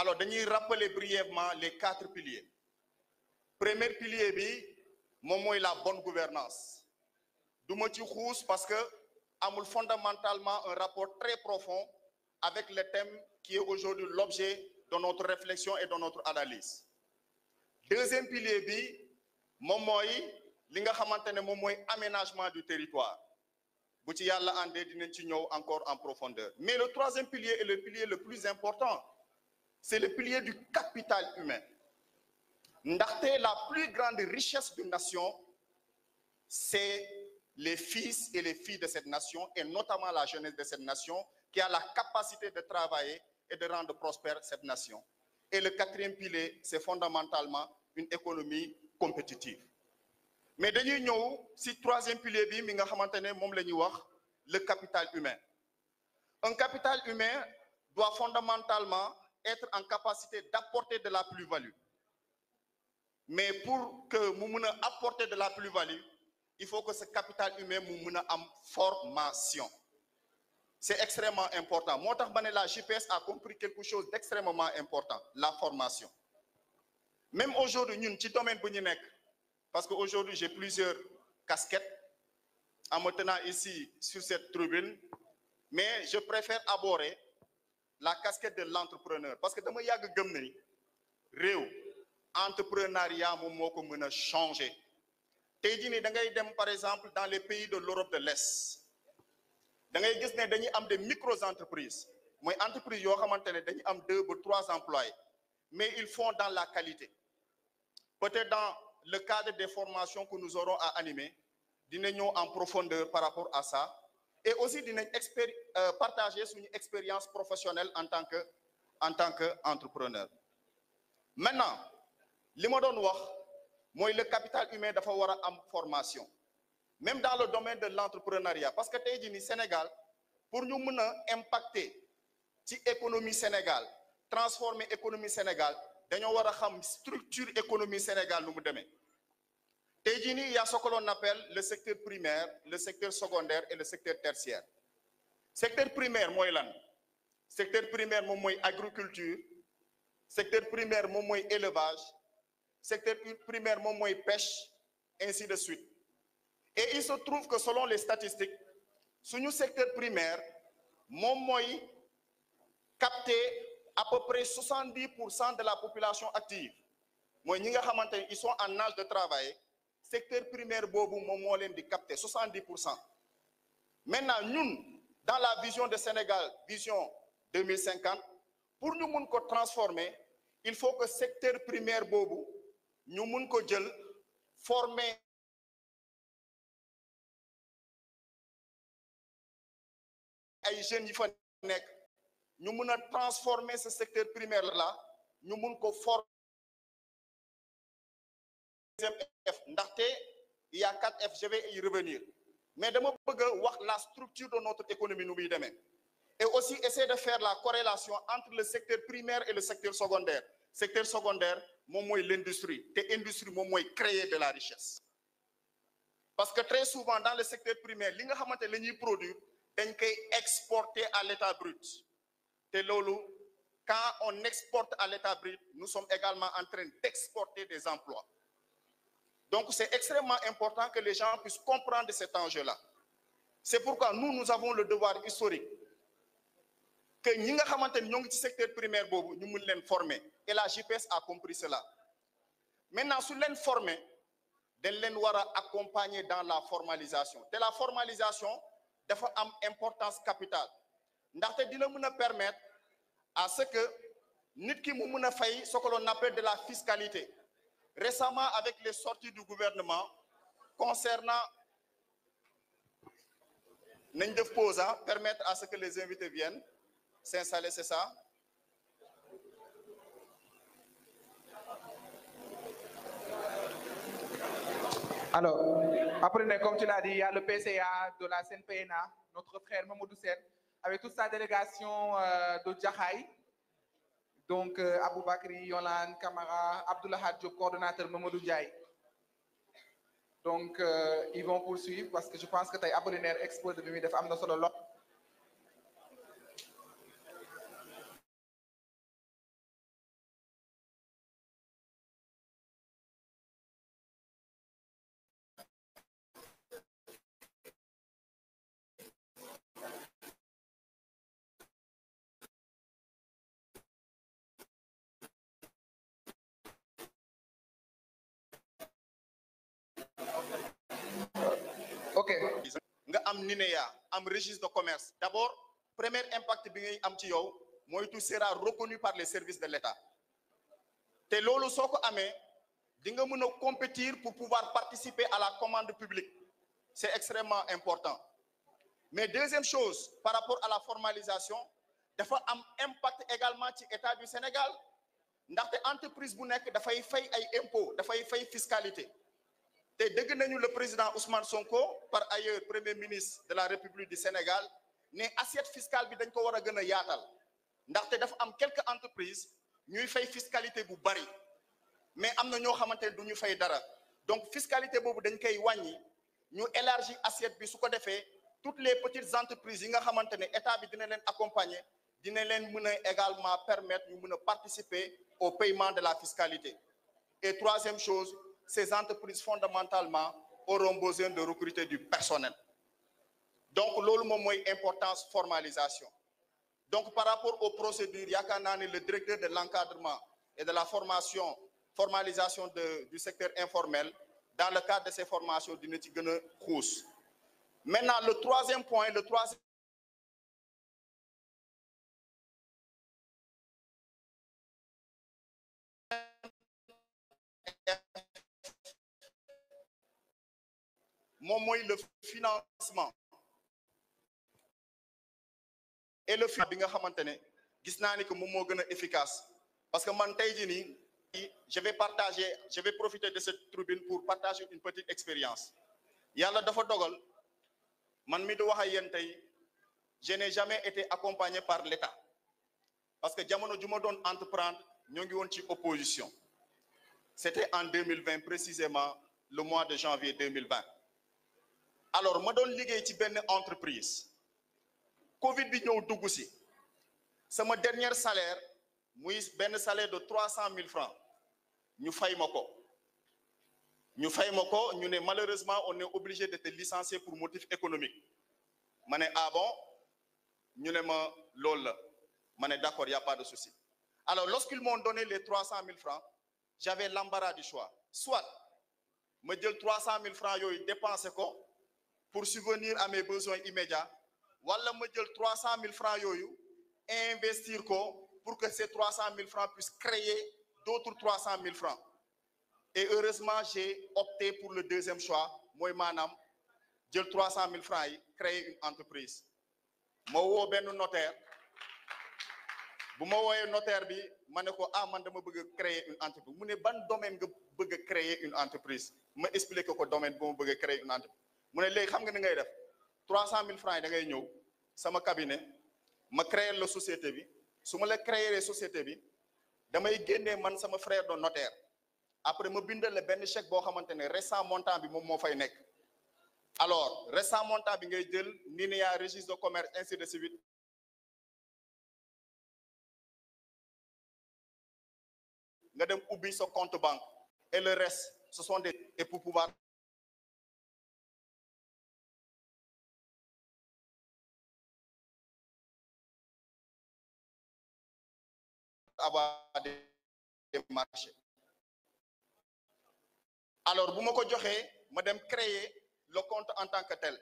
Alors, dañuy rappeler brièvement les 4 piliers. Premier pilier bi moom mooy la bonne gouvernance du ma ci xuus parce que amul fondamentalement un rapport très profond avec le thème qui est aujourd'hui l'objet de notre réflexion et de notre analyse. Deuxième pilier bi moom mooy li nga xamante ne moom mooy aménagement du territoire bu ci yàlla àndee dinañ ci ñëw encore en profondeur. Mais le troisième pilier est le pilier le plus important, c'est le pilier du capital humain. Ndaxte la plus grande richesse d'une nation, c'est les fils et les filles de cette nation, et notamment la jeunesse de cette nation, qui a la capacité de travailler et de rendre prospère cette nation. Et le quatrième pilier, c'est fondamentalement une économie compétitive. Mais dañuy ñëw ci troisième pilier bi mi nga xamante ne moom la ñuy wax le capital humain. Un capital humain doit fondamentalement être en capacité d'apporter de la plus-value. Mais pour que mu mën a apporter de la plus-value, il faut que ce capital humain mu mën a am formation. C'est extrêmement important. Moo tax ma ne la JPS a compris quelque chose d'extrêmement important, la formation. Même aujourd'hui ñun ci domaine bu ñu nekk, parce que aujourd'hui j'ai plusieurs casquettes en me tenant ici sur cette tribune, mais je préfère aborder la casquette de l'entrepreneur parce que dama yàgg gëm ne réew entrepreneuriat moom moo ko mën a changer. Tey jii nii da ngay dem par exemple dans les pays de l'Europe de l'Est da ngay gis ne dañuy am des micro-entreprises mooy entreprise yoo xamante ne dañuy am 2 ba 3 employés, mais ils font dans la qualité. Peut-être dans le cadre des formations que nous aurons à animer dinañ ñëw en profondeur par rapport à ça, et aussi dinañ partager suñu expérience professionnelle en tant que entrepreneur. Maintenant li ma doon wax mooy le capital humain dafa war a am formation, même dans le domaine de l'entrepreneuriat, parce que tey jii ni Sénégal pour ñu mën a impacter ci économie Sénégal, transformer économie Sénégal, dañoo war a xam structure économie Sénégal nu mu demee. Tey jii nii il y a ce que l'on appelle le secteur primaire, le secteur secondaire et le secteur tertiaire. Secteur primaire mooy lan? Secteur primaire moom mooy agriculture, secteur primaire moom mooy élevage, secteur primaire moom mooy pêche, ainsi de suite. Et il se trouve que selon les statistiques suñu secteur primaire moom mooy capter à peu près 70% de la population active mooy ñi nga xamante ne ils sont en âge de travailler. Secteur primaire boobu moom moo leen di capter 70%. Maintenant ñun dans la vision de Sénégal vision 2050 pour ñu mun ko transformer il faut que secteur primaire boobu ñu mun ko jël former ay jeunes yi fa nekk ñu mun a transformer ce secteur primaire là ñu mun ko former. F ndaxte il y a 4 F, je vais y revenir, mais dama bëgg a wax la structure de notre économie nu muy demee, et aussi essayer de faire la corrélation entre le secteur primaire et le secteur secondaire. Secteur secondaire moom mooy l'industrie, te industrie moom mooy créer de la richesse, parce que très souvent dans le secteur primaire li nga xamante la ñuy produire dañ koy exporter à l'état brut, te loolu quand on exporte à l'état brut nous sommes également en train d'exporter des emplois. Donc c'est extrêmement important que les gens puissent comprendre cet enjeu-là. C'est pourquoi nous avons le devoir historique que ñi nga xamante ni ñoo ngi ci secteur primaire boobu ñu mun leen former, et la JPS a compris cela. Maintenant su leen former dañ leen war a accompagner dans la formalisation, te la formalisation dafa am importance capitale ndaxte dina mën a permettre à ce que nit ki mu mën a fay ce que l'on appelle de la fiscalité. Récemment, avec les sorties du gouvernement concernant nañ def pause, permettre à ce que les invités viennent s'installer, c'est ça? Alors, après, comme tu l'as dit, il y a le PCA de la CNPNA, notre frère Mamadou Sen, avec toute sa délégation de Djahaï. Donc, Aboubakri, Yolande, Kamara, Abdullah Diop, coordonnateur Mamadou Ndiaye. Donc, ils vont poursuivre parce que je pense que tu as Apollinaire exposé de des femmes dans solo lot. am NINEA am registre de commerce d'abord premier impact bi ngay am ci yow mooy tout sera reconnu par les services de l'État te loolu soo ko amee di nga mën a compétir pour pouvoir participer à la commande publique c'est extrêmement important mais deuxième chose par rapport à la formalisation dafa am impact également ci État du Sénégal ndaxte entreprise bu nekk dafay fay ay impôts dafay fay fiscalité te dégg nañu le président Ousmane Sonko par ailleurs premier ministre de la République du Sénégal ne assiette fiscale bi dañ ko war a gën a yaatal ndaxte dafa am quelques entreprises ñuy fay fiscalité bu bari mais am na ñoo xamante ne du ñu fay dara donc fiscalité boobu dañ koy wàññi ñu élargir assiette bi su ko defee toutes les petites entreprises yi nga xamante ne état bi dina leen accompagner dina leen mën a également permettre ñu mën a participer au paiement de la fiscalité et troisième chose ces entreprises fondamentalement auront besoin de recruter du personnel donc loolu moom mooy importance formalisation donc par rapport aux procédures yaakaar naa ne le directeur de l'encadrement et de la formalisation du secteur informel dans le cadre de ces formations dina ci gën a xuus maintenant le troisième point moom mooy le financement et le financement bi nga xamante ne gis naa ni que moom moo gën a efficace parce que man tey jii nii je vais profiter de cette tribune pour partager une petite expérience yàlla dafa dogal man mi di wax ak yéen tey je n'ai jamais été accompagné par l'État parce que jamono ju ma doon entreprendre ñoo ngi woon ci opposition c'était en 2020 précisément le mois de janvier 2020 alors ma doon liggéey ci benn entreprise Covid bi ñëw dugg si sama dernier salaire muy benn salaire de 300 000 francs ñu fay ma ko ñu ne malheureusement on est obligé de te licencier pour motif économique ma ne ah bon ñu ne ma loolu la ma ne d'accord y a pas de souci alors lorsqu'ils m'ont donné les 300 000 francs j'avais l'embarras du choix soit ma jël 300 000 francs yooyu dépenser ko pour subvenir à mes besoins immédiats wala ma jël 300 000 francs yooyu investir ko pour que ces 300 000 francs puissent créer d'autres 300 000 francs et heureusement j'ai opté pour le deuxième choix mooy maanaam jël 300 000 francs yi créer une entreprise ma woo benn notaire bu ma wooyee notaire bi ma ne ko man dama bëgg a créer une entreprise mu ne ban domaine nga bëgg a créer une entreprise ma expliquer ko domaine bu ma bëgg a créer une entreprise mu ne léegi xam nga ni ngay def 300 000 francs yi da ngay ñëw sama cabinet ma créer la société bi su ma la créer société bi damay génnee man sama frère de notaire après ma bindal la benn chèque boo xamante ne restant montant bi moom moo fay nekk alors restant montant bi ngay jël NINEA registre de commerce ainsi de suite nga dem ubbi sa compte banque et le reste ce sont des et pour pouvoir avoir des marchés alors bu ma ko joxee ma dem créer le compte en tant que tel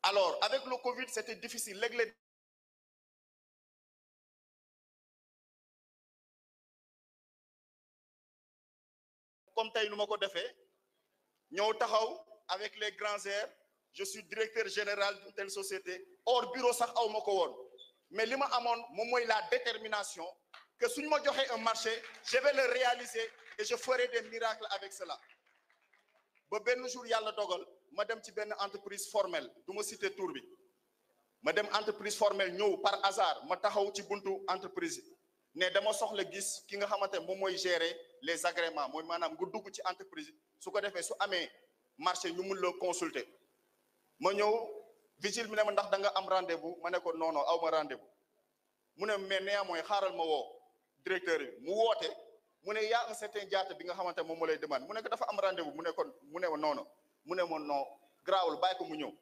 alors avec le Covid c'était difficile léeg-léeg comme tey nu ma ko defee ñëw taxaw avec les grands airs je suis directeur général d'une telle société hors bureau sax aw ma ko woon mais li ma amoon moom mooy la détermination que suñ ma joxee un marché je vais le réaliser et je ferai des miracles avec cela ba benn jour yàlla dogal ma dem ci benn entreprise formelle du ma citer tour bi ma dem entreprise formelle ñëw par hasard ma taxaw ci buntu entreprise ne dama soxla gis ki nga xamante ne moom mooy gérer les agréments mooy maanaam nga dugg ci entreprise su ko defee su amee marché ñu mun la consulter ma ñëw vigile mi ne ma ndax da nga am rendez-vous ma ne ko non non aw ma rendez-vous mu ne mais néanmoins xaaral ma woo directeur bi mu woote mu ne y a un certain Diatta bi nga xamante ne moom moo lay demande mu ne ko dafa am rendez-vous mu ne ko mu ne ma non mu ne ma non garaawul bàyyi ko mu ñëw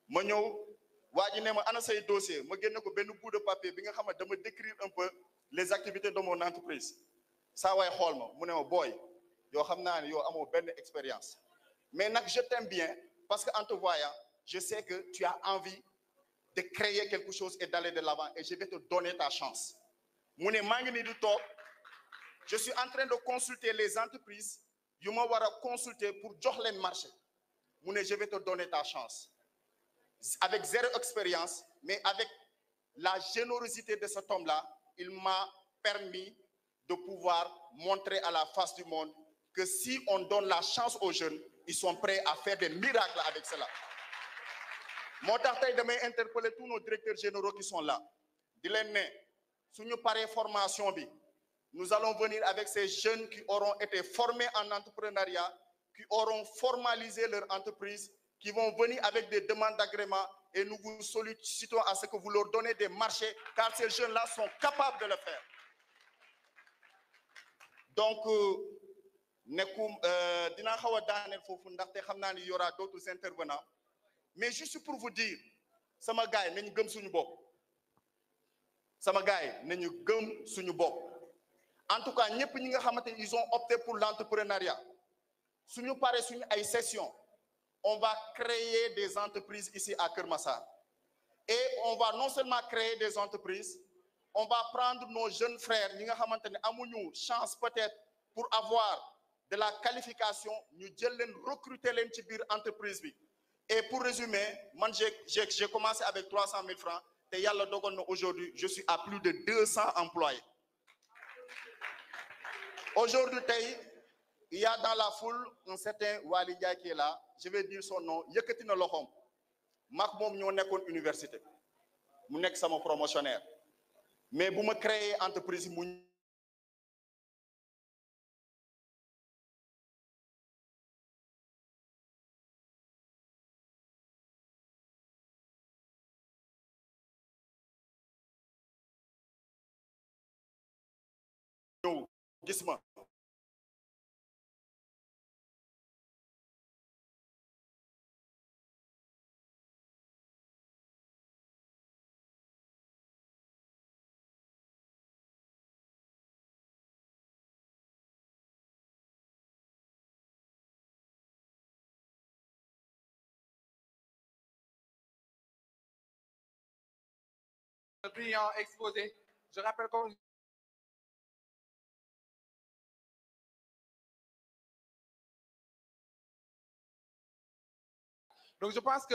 ma ñëw waa ji ne ma ana say dossier ma génne ko benn bout de papier bi nga xam ne dama décrire un peu les activités de mon entreprise saa waay xool ma mu ne ma booy yoo xam naa ne yow amoo benn expérience mais nag je t'aime bien parce que en te voyant je sais que tu as envie de créer quelque chose et d'aller de l'avant et je vais te donner ta chance. Je suis en train de consulter les entreprises. Je vais consulter pour jox leen marché. Je vais te donner ta chance. Avec zéro expérience, mais avec la générosité de cet homme-là, il m'a permis de pouvoir montrer à la face du monde que si on donne la chance aux jeunes, ils sont prêts à faire des miracles avec cela. Moi, je vais interpeller tous nos directeurs généraux qui sont là. Si nous parlons formation, nous allons venir avec ces jeunes qui auront été formés en entrepreneuriat, qui auront formalisé leur entreprise, qui vont venir avec des demandes d'agrément et nous vous sollicitons à ce que vous leur donnez des marchés car ces jeunes-là sont capables de le faire. Donc, il y aura d'autres intervenants. Mais juste pour vous dire, sama gaay nañu gëm suñu bopp. Sama gaay nañu gëm suñu bopp. En tout cas, ñëpp ñi nga xamante ils ont opté pour l'entrepreneuriat. Suñu paré suñu ay session, on va créer des entreprises ici à Keur Massar. Et on va non seulement créer des entreprises, on va prendre nos jeunes frères ñi nga xamante ne amuñu chance peut-être pour avoir de la qualification, ñu jël leen recruter leen ci biir entreprise bi. Et pour résumer, moi j'ai commencé avec 300 000 francs et aujourd'hui je suis à plus de 200 employés. Aujourd'hui, il y a dans la foule un certain Wali Ndiaye qui est là, je vais dire son nom, Yeketina Lokhom. Mak mom ñoo nekkoon université. Mu nekk sama promotionnaire. Mais bu ma créer entreprise mu gis ma brillant exposé. Je rappelle qu'on donc je pense que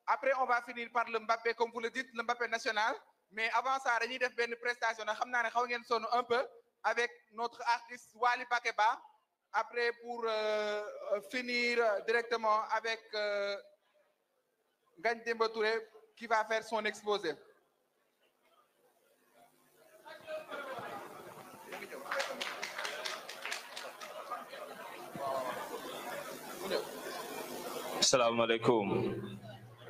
après on va finir par le Mbappé comme vous le dites, le Mbappé national. Mais avant ça, dañuy def benn prestation na xam naa ne xaw ngeen sonn un peu avec notre artiste Wally Bakeba. Après pour finir directement avec Ngagne Demba Touré qui va faire son exposé. Salam alaikum.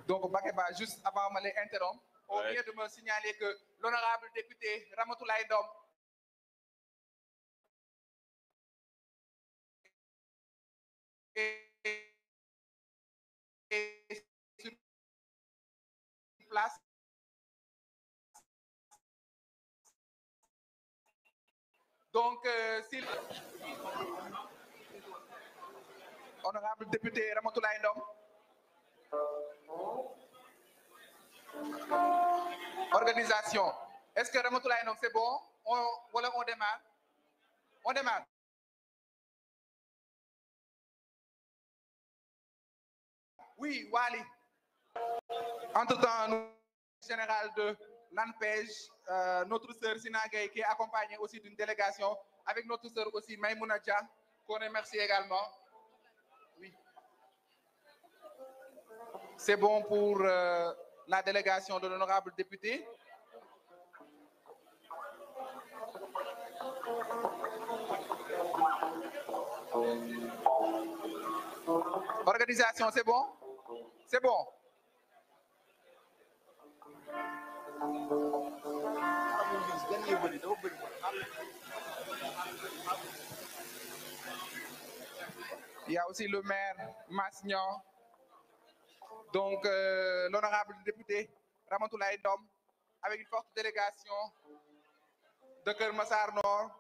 Donc Bakeba, juste avant de m'interrompre, on vient de me signaler que l'honorable député Ramatoulaye Ndom est sur place. Donc, s'il honorable député Ramatoulaye Ndom. Organisation. Est-ce que Ramatoulaye Ndom c'est bon? Voilà, on démarre. On démarre. Oui, Wally. Entre-temps, nous, général de l'ANPEJ, notre sœur Sina Gueye qui est accompagnée aussi d'une délégation, avec notre sœur aussi Maïmouna Dia, qu'on remercie également. Oui. C'est bon pour la délégation de l'honorable député. Organisation, c'est bon? C'est bon. Il y a aussi le maire Massignan. Donc, l'honorable député Ramatoulaye Ndom, avec une forte délégation de Keur Massar Nord.